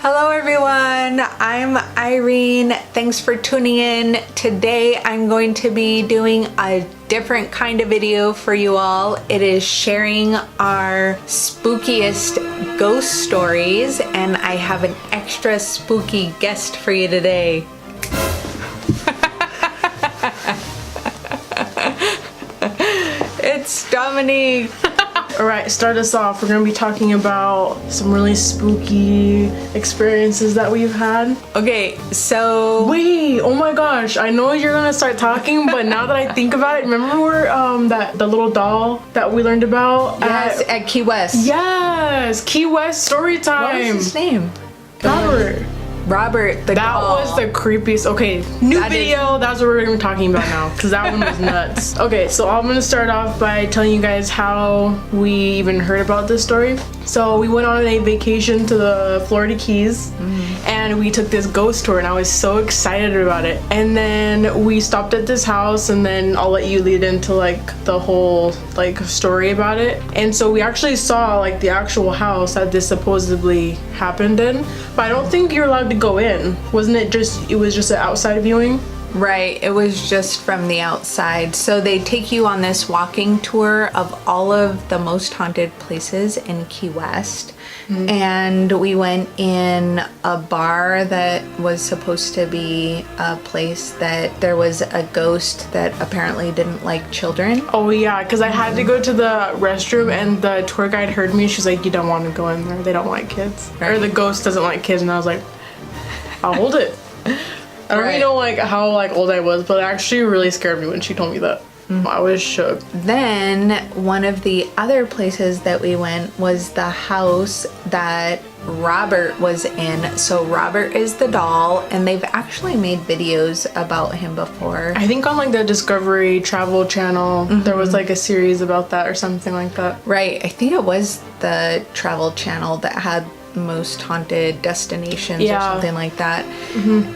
Hello everyone, I'm Irene. Thanks for tuning in. Today I'm going to be doing a different kind of video for you all. It is sharing our spookiest ghost stories, and I have an extra spooky guest for you today. It's Dominique. Alright, start us off. We're gonna be talking about some really spooky experiences that we've had. Okay, so... Wait, oh my gosh, I know you're gonna start talking, but now that I think about it, remember where the little doll that we learned about? Yes, at Key West. Yes, Key West story time. What was his name? Robert. the That doll. was the creepiest. Okay, new video. That's what we're gonna be talking about now, because that one was nuts. Okay, so I'm gonna start off by telling you guys how we even heard about this story. So we went on a vacation to the Florida Keys, and we took this ghost tour, and I was so excited about it. And then we stopped at this house, and then I'll let you lead into like the whole like story about it. And so we actually saw like the actual house that this supposedly happened in, but I don't think you're allowed to go in. Wasn't it just, it was just an outside viewing? Right, it was just from the outside. So they take you on this walking tour of all of the most haunted places in Key West. And we went in a bar that was supposed to be a place that there was a ghost that apparently didn't like children. Oh yeah, because I had to go to the restroom, and the tour guide heard me. She's like, you don't want to go in there, they don't like kids. Right. Or the ghost doesn't like kids. And I was like, I'll hold it. I don't really know like how like old I was, but it actually really scared me when she told me that. I was shook. Then one of the other places that we went was the house that Robert was in. So Robert is the doll, and they've actually made videos about him before. I think on like the Discovery Travel Channel, there was like a series about that or something like that. Right, I think it was the Travel Channel that had most haunted destinations or something like that.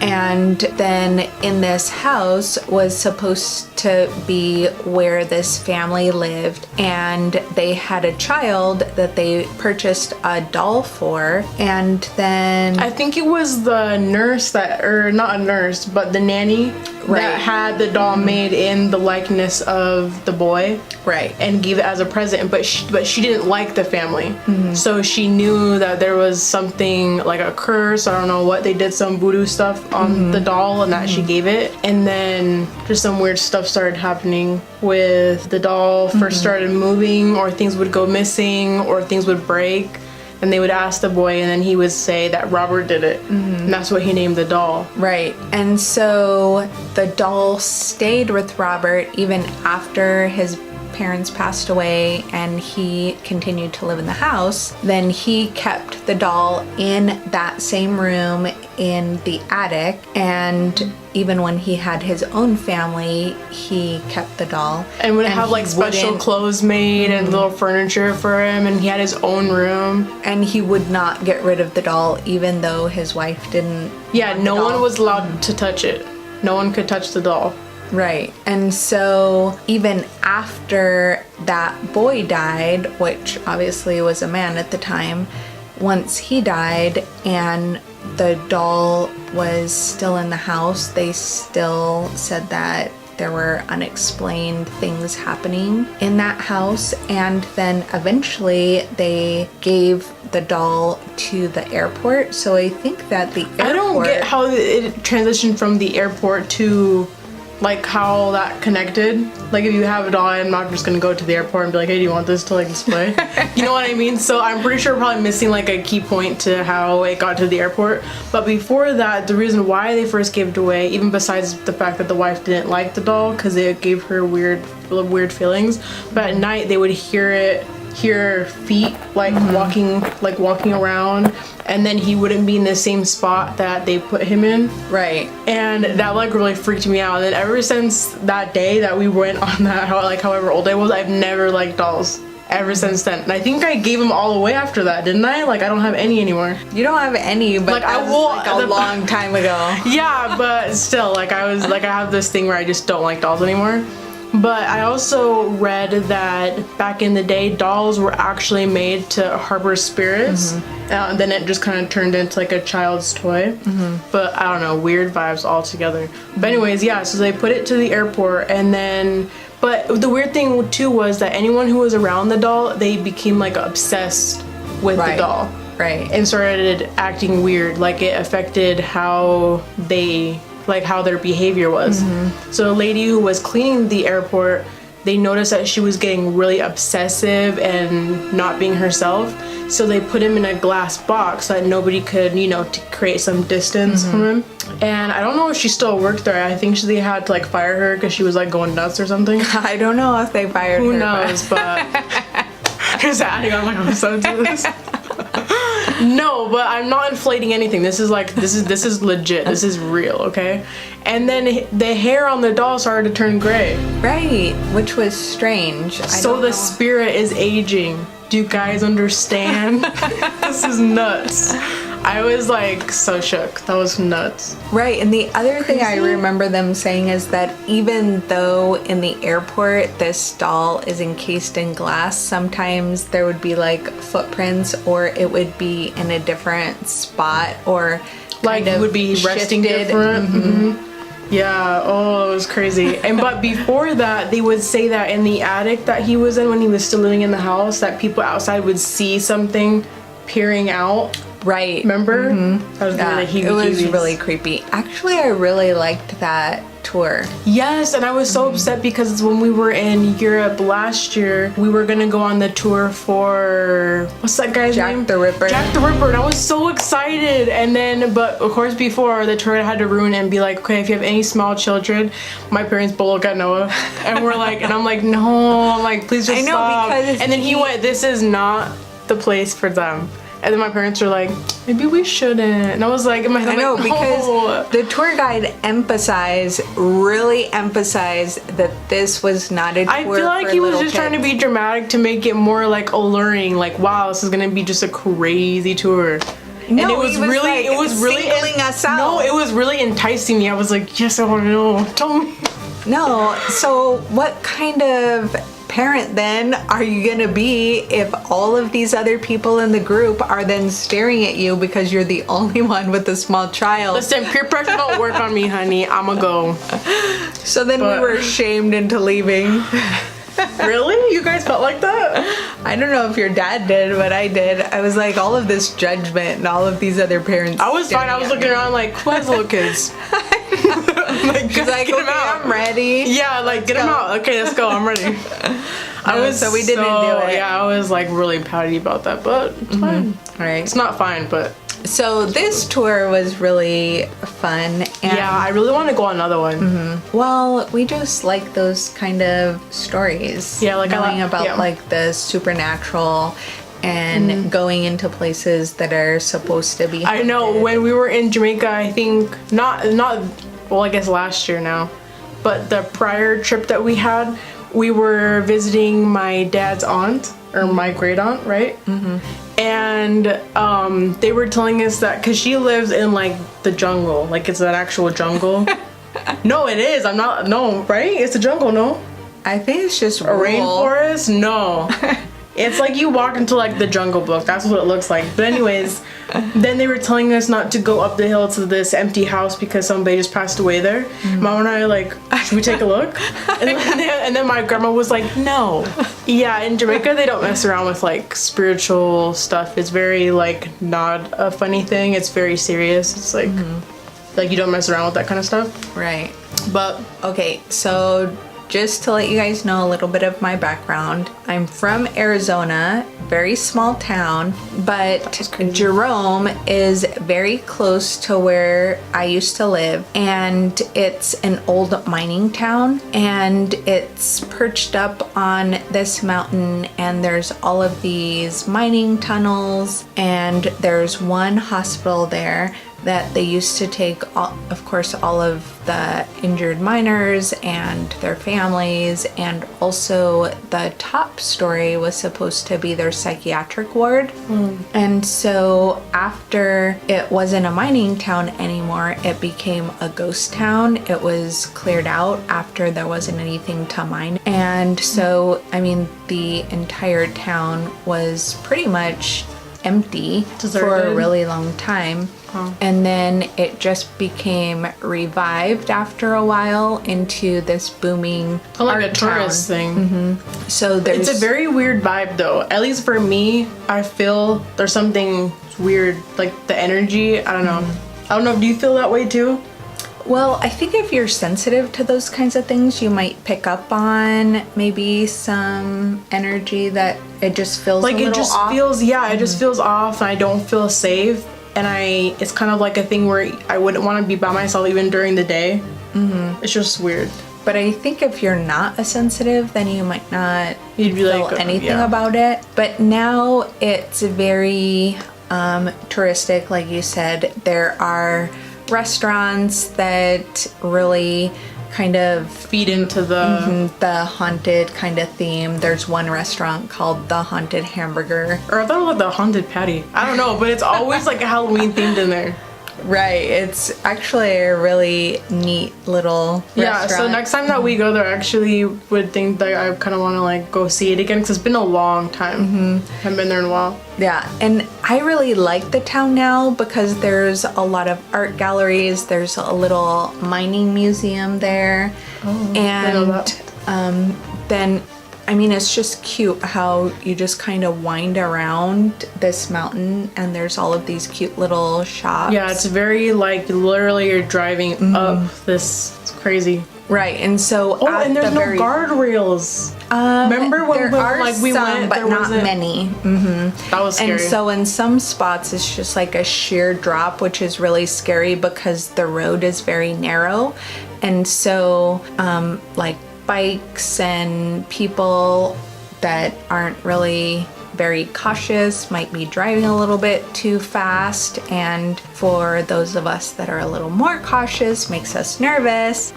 And then in this house was supposed to be where this family lived, and they had a child that they purchased a doll for. And then I think it was the nurse that, or not a nurse, but the nanny that had the doll made in the likeness of the boy. Right. And gave it as a present, but she didn't like the family. So she knew that there was something like a curse, I don't know what, they did some voodoo stuff on the doll, and that she gave it. And then just some weird stuff started happening with the doll. First started moving, or things would go missing, or things would break. And they would ask the boy, and then he would say that Robert did it. And that's what he named the doll. Right. And so the doll stayed with Robert even after his parents passed away and he continued to live in the house. Then he kept the doll in that same room in the attic, and even when he had his own family, he kept the doll. And would have like special clothes made and little furniture for him, and he had his own room. And he would not get rid of the doll even though his wife didn't. Yeah, no one was allowed to touch it. No one could touch the doll. Right. And so even after that boy died, which obviously was a man at the time, once he died and the doll was still in the house, they still said that there were unexplained things happening in that house. And then eventually they gave the doll to the airport. So I think that the airport... I don't get how it transitioned from the airport to like how that connected. Like if you have a doll, I'm not just gonna go to the airport and be like, hey, do you want this to like display? You know what I mean? So I'm pretty sure probably missing like a key point to how it got to the airport. But before that, the reason why they first gave it away, even besides the fact that the wife didn't like the doll because it gave her weird feelings, but at night they would hear feet like walking around, and then he wouldn't be in the same spot that they put him in. Right. And that like really freaked me out. And then ever since that day that we went on that, like however old I was, I've never liked dolls ever since then. And I think I gave them all away after that, didn't I? Like I don't have any anymore. You don't have any, but like I will like a long time ago. Yeah, but still, like I have this thing where I just don't like dolls anymore. But I also read that back in the day, dolls were actually made to harbor spirits. And then it just kind of turned into like a child's toy. But I don't know, weird vibes altogether. But anyways, yeah, so they put it to the airport, and then, but the weird thing too was that anyone who was around the doll, they became like obsessed with the doll. Right. And started acting weird. Like it affected how their behavior was. So a lady who was cleaning the airport, they noticed that she was getting really obsessive and not being herself. So they put him in a glass box so that nobody could, to create some distance from him. And I don't know if she still worked there. I think they had to like fire her because she was like going nuts or something. I don't know if they fired her. Who knows, but just adding on like I'm so to this. No, but I'm not inflating anything. This is legit. This is real, okay? And then the hair on the doll started to turn gray. Right, which was strange. So the spirit is aging. Do you guys understand? This is nuts. I was like so shook. That was nuts. Right, and the other thing I remember them saying is that even though in the airport this doll is encased in glass, sometimes there would be like footprints, or it would be in a different spot, or like it would be resting different. Yeah, oh, it was crazy. But before that, they would say that in the attic that he was in when he was still living in the house, that people outside would see something peering out. Right. Remember? It was really creepy. Actually, I really liked that tour. Yes, and I was so upset because when we were in Europe last year, we were gonna go on the tour for, what's that guy's name? Jack the Ripper. Jack the Ripper, and I was so excited. And then, but of course before, the tour had to ruin it and be like, okay, if you have any small children, my parents both look at Noah. And we're like, and I'm like, no, I'm like, please just stop. Because and then he went, this is not the place for them. And then my parents were like, maybe we shouldn't. And I was like, in my head, because the tour guide really emphasized that this was not a tour. I feel like he was just trying to be dramatic to make it more like alluring, like, wow, this is gonna be just a crazy tour. No, and it was really singling us out. No, it was really enticing me. I was like, yes, I want to know. Tell me. No, so what kind of parent then are you gonna be if all of these other people in the group are then staring at you because you're the only one with a small child? Listen, peer pressure don't work on me, honey. I'ma go. So then we were shamed into leaving. Really? You guys felt like that? I don't know if your dad did, but I did. I was like, all of this judgment and all of these other parents. I was fine. I was looking around like, who has little kids? Like, get them out. I'm ready. Yeah, like, get them out. Okay, let's go. I'm ready. So we didn't do it. Yeah, I was like really pouty about that, but it's fine. Right. It's not fine, but. So this tour was really fun. And yeah, I really want to go on another one. Well, we just like those kind of stories. Yeah, like knowing about like the supernatural and going into places that are supposed to be haunted. I know when we were in Jamaica, I think well, I guess last year now, but the prior trip that we had, we were visiting my dad's aunt, or my great aunt, right? And they were telling us that because she lives in like the jungle, like it's an actual jungle. No, it is. No, right? It's a jungle, no? I think it's just a rainforest. No. It's like you walk into like the Jungle Book. That's what it looks like. But anyways, then they were telling us not to go up the hill to this empty house because somebody just passed away there. Mom and I are like, should we take a look? And then my grandma was like, no. Yeah, in Jamaica they don't mess around with like spiritual stuff. It's very like not a funny thing. It's very serious. It's like like you don't mess around with that kind of stuff. Right. But okay, so just to let you guys know a little bit of my background, I'm from Arizona, very small town, but Jerome is very close to where I used to live, and it's an old mining town, and it's perched up on this mountain, and there's all of these mining tunnels, and there's one hospital there that they used to take, of course, all of the injured miners and their families, and also the top story was supposed to be their psychiatric ward. And so after it wasn't a mining town anymore, it became a ghost town. It was cleared out after there wasn't anything to mine. And so, I mean, the entire town was pretty much empty for a really long time. And then it just became revived after a while into this booming like a tourist thing. So it's a very weird vibe though. At least for me, I feel there's something weird, like the energy. I don't know. I don't know. Do you feel that way too? Well, I think if you're sensitive to those kinds of things, you might pick up on maybe some energy that it just feels like a little it just off. feels it just feels off, and I don't feel safe. And it's kind of like a thing where I wouldn't want to be by myself even during the day. It's just weird. But I think if you're not a sensitive, then you might not You'd be feel like, anything yeah. about it. But now it's very touristic, like you said. There are restaurants that really kind of Feed into the haunted kind of theme. There's one restaurant called the Haunted Hamburger. or I thought it was the haunted patty. I don't know, but it's always like a Halloween themed in there. Right. It's actually a really neat little Yeah, restaurant. so next time that we go there, I actually would think that I kind of want to like go see it again because it's been a long time. Haven't been there in a while. Yeah, and I really like the town now because there's a lot of art galleries. There's a little mining museum there. Oh, I know And that. then, I mean, it's just cute how you just kind of wind around this mountain and there's all of these cute little shops. Yeah, it's very like literally you're driving up this. It's crazy. Right, and so Oh, and there's no guardrails. Remember when there are we some, went, but there not wasn't- many. That was scary. And so in some spots it's just like a sheer drop, which is really scary because the road is very narrow. And so like bikes and people that aren't really very cautious might be driving a little bit too fast, and for those of us that are a little more cautious makes us nervous.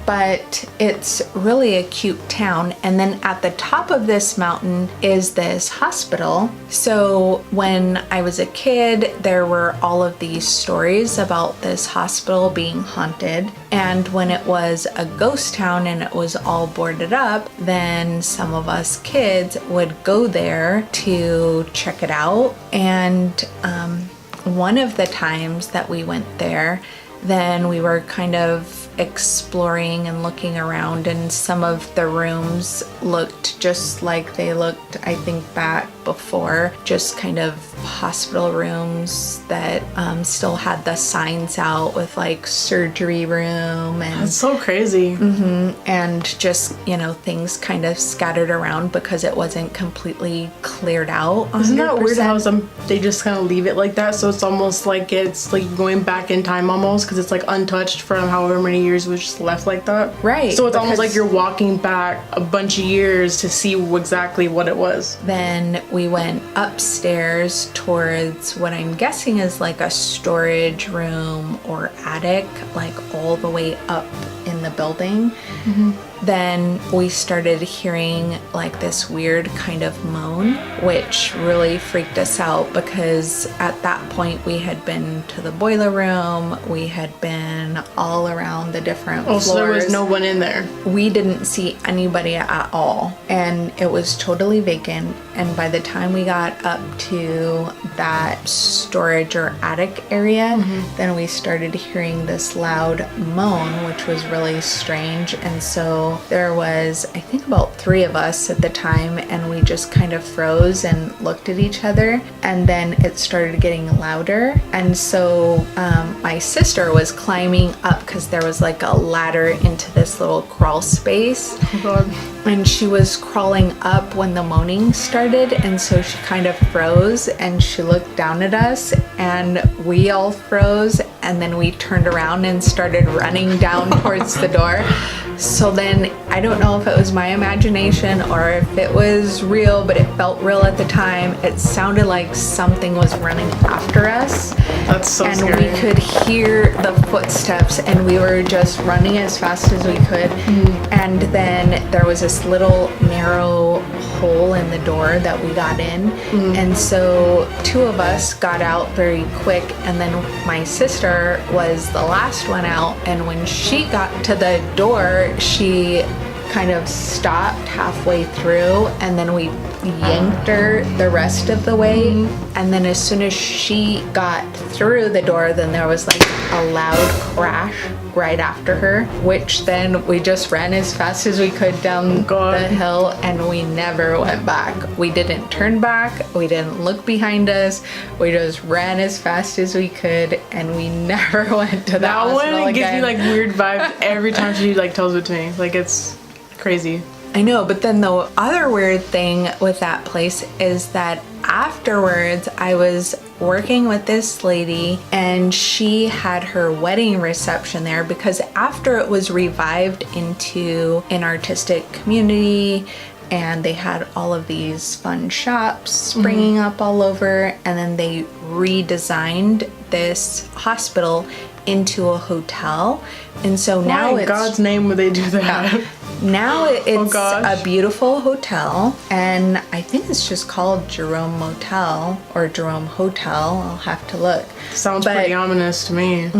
But it's really a cute town. And then at the top of this mountain is this hospital. So when I was a kid, there were all of these stories about this hospital being haunted. And when it was a ghost town and it was all boarded up, then some of us kids would go there to check it out. And one of the times that we went there, then we were kind of exploring and looking around, and some of the rooms looked just like they looked, I think, back before, just kind of hospital rooms that still had the signs out with like surgery room and That's so crazy. and just, you know, things kind of scattered around because it wasn't completely cleared out. 100%. Isn't that weird how they just kind of leave it like that? So it's almost like it's like going back in time almost, because it's like untouched from however many years it was just left like that. Right, So it's almost because- like you're walking back a bunch of years to see exactly what it was. Then we went upstairs towards what I'm guessing is like a storage room or attic, like all the way up in the building. Then we started hearing like this weird kind of moan, which really freaked us out because at that point we had been to the boiler room, we had been all around the different floors. So there was no one in there. We didn't see anybody at all, and it was totally vacant. And by the time we got up to that storage or attic area, then we started hearing this loud moan, which was really strange. And so there was, I think, about 3 of us at the time, and we just kind of froze and looked at each other. And then it started getting louder, and so my sister was climbing up because there was like a ladder into this little crawl space. Oh God. And she was crawling up when the moaning started, and so she kind of froze and she looked down at us and we all froze, and then we turned around and started running down towards the door. So then I don't know if it was my imagination or if it was real, but it felt real at the time. It sounded like something was running after us. That's so and scary. we could hear the footsteps, and we were just running as fast as we could. And then there was this little narrow hole in the door that we got in. And so two of us got out very quick, and then my sister was the last one out. And when she got to the door, she kind of stopped halfway through, and then we yanked her the rest of the way. And then as soon as she got through the door, then there was like a loud crash right after her, which then we just ran as fast as we could down the hill, and we never went back. We didn't turn back, we didn't look behind us, we just ran as fast as we could, and we never went to the hospital That one gives again. me like weird vibes every time she like tells it to me. Like, it's crazy. I know, but then the other weird thing with that place is that afterwards I was working with this lady, and she had her wedding reception there because after it was revived into an artistic community, and they had all of these fun shops springing up all over, and then they redesigned this hospital into a hotel. And so now Why in God's name would they do that? Now it's gosh. a beautiful hotel, and I think it's just called Jerome Motel or Jerome Hotel. I'll have to look. Sounds pretty ominous to me.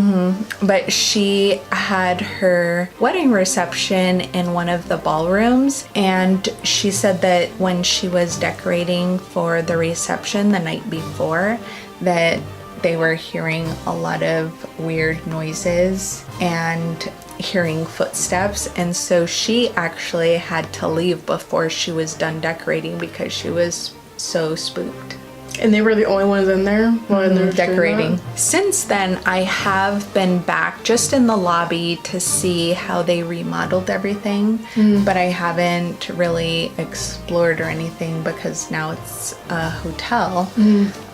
But she had her wedding reception in one of the ballrooms, and she said that when she was decorating for the reception the night before, that they were hearing a lot of weird noises and hearing footsteps, and so she actually had to leave before she was done decorating because she was so spooked. And they were the only ones in there while they were Decorating. Since then, I have been back just in the lobby to see how they remodeled everything, but I haven't really explored or anything because now it's a hotel.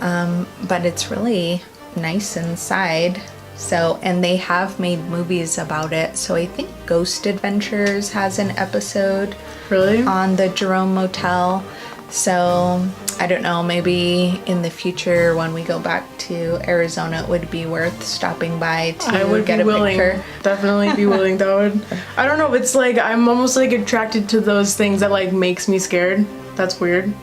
But it's really nice inside. So, and they have made movies about it. So I think Ghost Adventures has an episode Really? on the Jerome Motel. So I don't know, maybe in the future when we go back to Arizona, it would be worth stopping by to I would get be a willing. picture. Definitely be willing. That would. I don't know. It's like I'm almost like attracted to those things that like makes me scared. That's weird.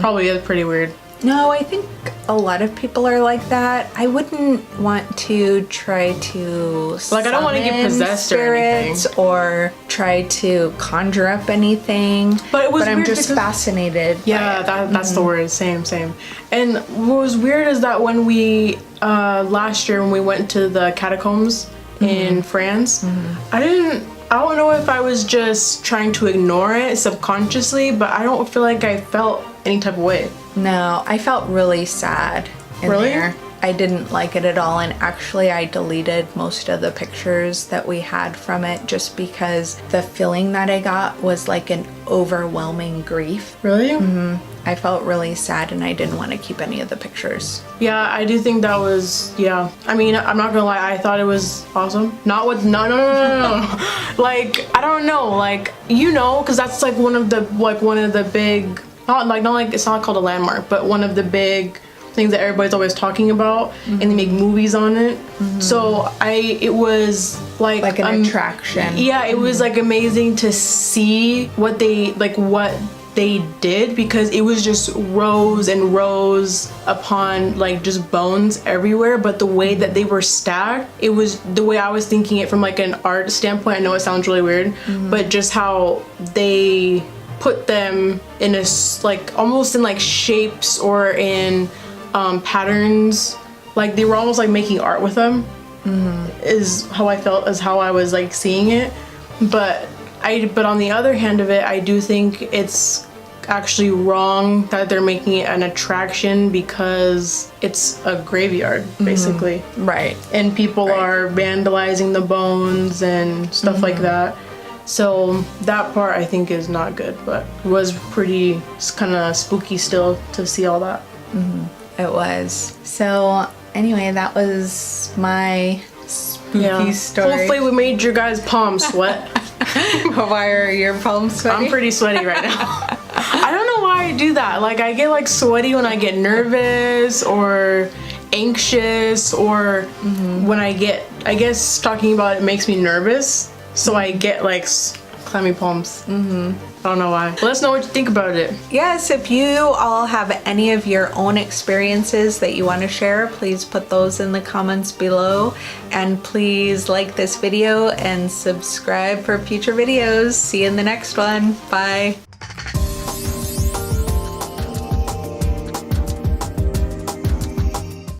Probably is pretty weird. No, I think a lot of people are like that. I wouldn't want to try to Like, I don't want to get summon possessed or spirits anything. or try to conjure up anything. But it was I'm weird just because- fascinated. Yeah, that's the word. Same. And what was weird is that when we last year when we went to the catacombs in France, I don't know if I was just trying to ignore it subconsciously, but I don't feel like I felt any type of way. No, I felt really sad in Really? there. I didn't like it at all, and actually I deleted most of the pictures that we had from it just because the feeling that I got was like an overwhelming grief. Really? I felt really sad and I didn't want to keep any of the pictures. Yeah, I do think that was, yeah. I mean, I'm not gonna lie, I thought it was awesome. Not with, no. Like, I don't know, like, you know, because that's like one of the big, not like, it's not called a landmark, but one of the big things that everybody's always talking about, and they make movies on it. So it was like an attraction. Yeah, it was like amazing to see what they did, because it was just rows and rows upon like just bones everywhere, but the way that they were stacked, it was the way I was thinking it from like an art standpoint. I know it sounds really weird, but just how they put them in a like almost in like shapes or in patterns, like they were almost like making art with them, is how I felt, is how I was like seeing it. But on the other hand of it, I do think it's actually wrong that they're making it an attraction, because it's a graveyard basically. Right. And people are vandalizing the bones and stuff like that. So that part I think is not good, but was pretty kind of spooky still to see all that. It was. So anyway, that was my spooky story. Hopefully we made your guys' palms sweat. Why are your palms sweaty? I'm pretty sweaty right now. I don't know why I do that. Like I get like sweaty when I get nervous or anxious or when I get, I guess talking about it makes me nervous. So I get like clammy palms. I don't know why. Let us know what you think about it. Yes, if you all have any of your own experiences that you want to share, please put those in the comments below. And please like this video and subscribe for future videos. See you in the next one. Bye.